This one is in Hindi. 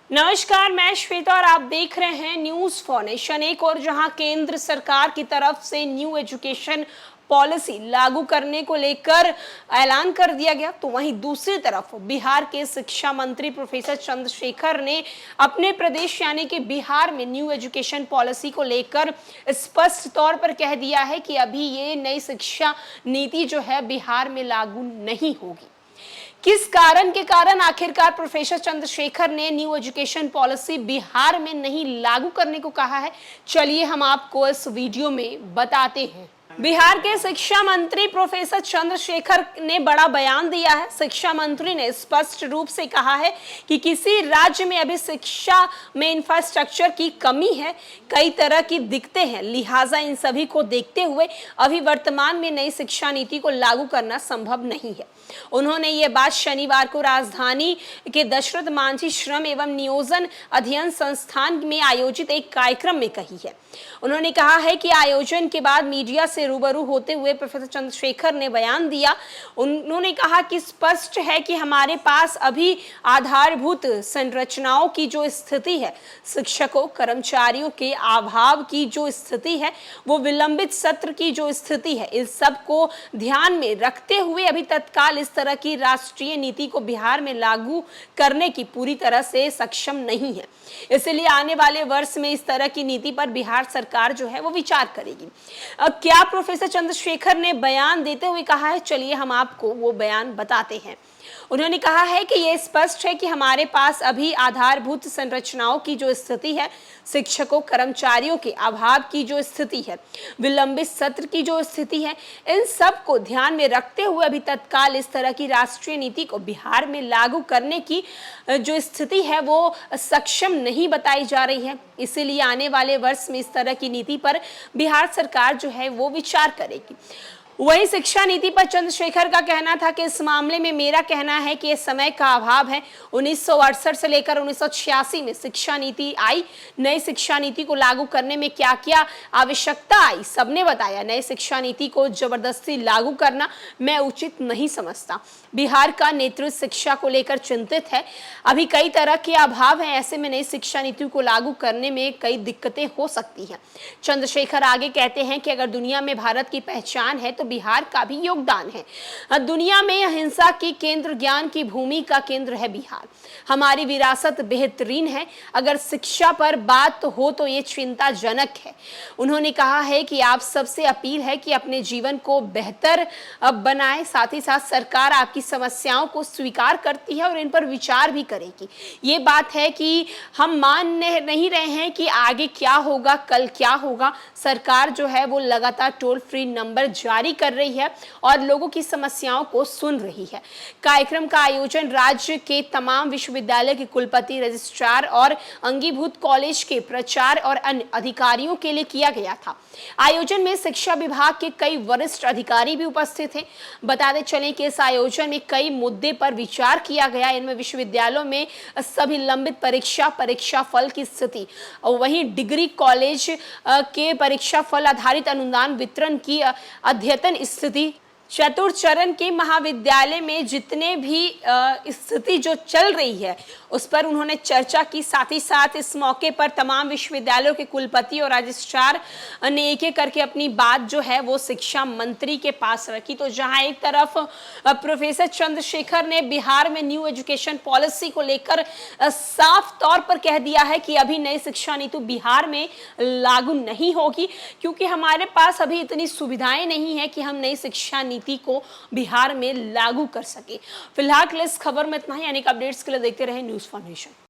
नमस्कार, मैं श्वेता और आप देख रहे हैं न्यूज फॉर नेशन। एक और जहां केंद्र सरकार की तरफ से न्यू एजुकेशन पॉलिसी लागू करने को लेकर ऐलान कर दिया गया, तो वहीं दूसरी तरफ बिहार के शिक्षा मंत्री प्रोफेसर चंद्रशेखर ने अपने प्रदेश यानी कि बिहार में न्यू एजुकेशन पॉलिसी को लेकर स्पष्ट तौर पर कह दिया है कि अभी ये नई शिक्षा नीति जो है बिहार में लागू नहीं होगी। किस कारण के कारण आखिरकार प्रोफेसर चंद्रशेखर ने न्यू एजुकेशन पॉलिसी बिहार में नहीं लागू करने को कहा है, चलिए हम आपको इस वीडियो में बताते हैं। बिहार के शिक्षा मंत्री प्रोफेसर चंद्रशेखर ने बड़ा बयान दिया है। शिक्षा मंत्री ने स्पष्ट रूप से कहा है कि किसी राज्य में अभी शिक्षा में इंफ्रास्ट्रक्चर की कमी है, कई तरह की दिक्कतें हैं, लिहाजा इन सभी को देखते हुए अभी वर्तमान में नई शिक्षा नीति को लागू करना संभव नहीं है। उन्होंने ये बात शनिवार को राजधानी के दशरथ मांझी श्रम एवं नियोजन अध्ययन संस्थान में आयोजित एक कार्यक्रम में कही है। उन्होंने कहा है कि आयोजन के बाद मीडिया से रूबरू होते हुए प्रोफेसर चंद्रशेखर ने बयान दिया। उन्होंने कहा कि स्पष्ट है कि हमारे पास अभी आधारभूत संरचनाओं की जो स्थिति है, शिक्षकों कर्मचारियों के अभाव की जो स्थिति है, वो विलंबित सत्र की जो स्थिति है, इस सब को ध्यान में रखते हुए अभी तत्काल इस तरह की राष्ट्रीय नीति को बिहार में लागू करने की पूरी तरह से सक्षम नहीं है। इसलिए आने वाले वर्ष में इस तरह की नीति पर बिहार सरकार जो है वो विचार करेगी। क्या प्रोफेसर चंद्रशेखर ने बयान देते हुए कहा है, चलिए हम आपको वो बयान बताते हैं। उन्होंने कहा है कि यह स्पष्ट है कि हमारे पास अभी आधारभूत संरचनाओं की जो स्थिति है, शिक्षकों कर्मचारियों के अभाव की जो स्थिति है, विलंबित सत्र की जो स्थिति है, इन सब को ध्यान में रखते हुए अभी तत्काल इस तरह की राष्ट्रीय नीति को बिहार में लागू करने की जो स्थिति है वो सक्षम नहीं बताई जा रही है। इसीलिए आने वाले वर्ष में इस तरह की नीति पर बिहार सरकार जो है वो विचार करेगी। वही शिक्षा नीति पर चंद्रशेखर का कहना था कि इस मामले में मेरा कहना है कि यह समय का अभाव है। 1968 से लेकर 1986 में शिक्षा नीति आई। नई शिक्षा नीति को लागू करने में क्या क्या आवश्यकता आई, सबने बताया। नई शिक्षा नीति को जबरदस्ती लागू करना मैं उचित नहीं समझता। बिहार का नेतृत्व शिक्षा को लेकर चिंतित है। अभी कई तरह के अभाव है, ऐसे में नई शिक्षा नीति को लागू करने में कई दिक्कतें हो सकती हैं। चंद्रशेखर आगे कहते हैं कि अगर दुनिया में भारत की पहचान है तो बिहार का भी योगदान है। दुनिया में अहिंसा की केंद्र, ज्ञान की भूमि का केंद्र है बिहार। हमारी विरासत बेहतरीन है। अगर शिक्षा पर बात हो तो ये चिंताजनक है। उन्होंने कहा है कि आप सबसे अपील है कि अपने जीवन को बेहतर बनाएं। साथ ही साथ सरकार आपकी समस्याओं को स्वीकार करती है और इन पर विचार भी करेगी। ये बात है कि हम मान नहीं रहे हैं कि आगे क्या होगा, कल क्या होगा। सरकार जो है वो लगातार टोल फ्री नंबर जारी कर रही है और लोगों की समस्याओं को सुन रही है। कार्यक्रम का आयोजन राज्य के तमाम विश्वविद्यालय के कुलपति, रजिस्ट्रार और अंगीभूत कॉलेज के प्राचार्य और अन्य अधिकारियों के लिए किया गया था। आयोजन में शिक्षा विभाग के कई वरिष्ठ अधिकारी भी उपस्थित थे। बताते चलें कि इस आयोजन में कई मुद्दे पर विचार किया गया। इनमें विश्वविद्यालयों में सभी लंबित परीक्षा फल की स्थिति, और वहीं डिग्री कॉलेज के परीक्षा फल आधारित अनुदान वितरण की अद्यतन स्थिति, चतुर्थ चरण के महाविद्यालय में जितने भी स्थिति जो चल रही है उस पर उन्होंने चर्चा की। साथ ही साथ इस मौके पर तमाम विश्वविद्यालयों के कुलपति और रजिस्ट्रार ने एक एक करके अपनी बात जो है वो शिक्षा मंत्री के पास रखी। तो जहां एक तरफ प्रोफेसर चंद्रशेखर ने बिहार में न्यू एजुकेशन पॉलिसी को लेकर साफ तौर पर कह दिया है कि अभी नई शिक्षा नीति बिहार में लागू नहीं होगी, क्योंकि हमारे पास अभी इतनी सुविधाएं नहीं है कि हम नई शिक्षा नीति को बिहार में लागू कर सके। फिलहाल इस खबर में इतना ही। अनेक अपडेट्स के लिए देखते रहे न्यूज फॉर नेशन।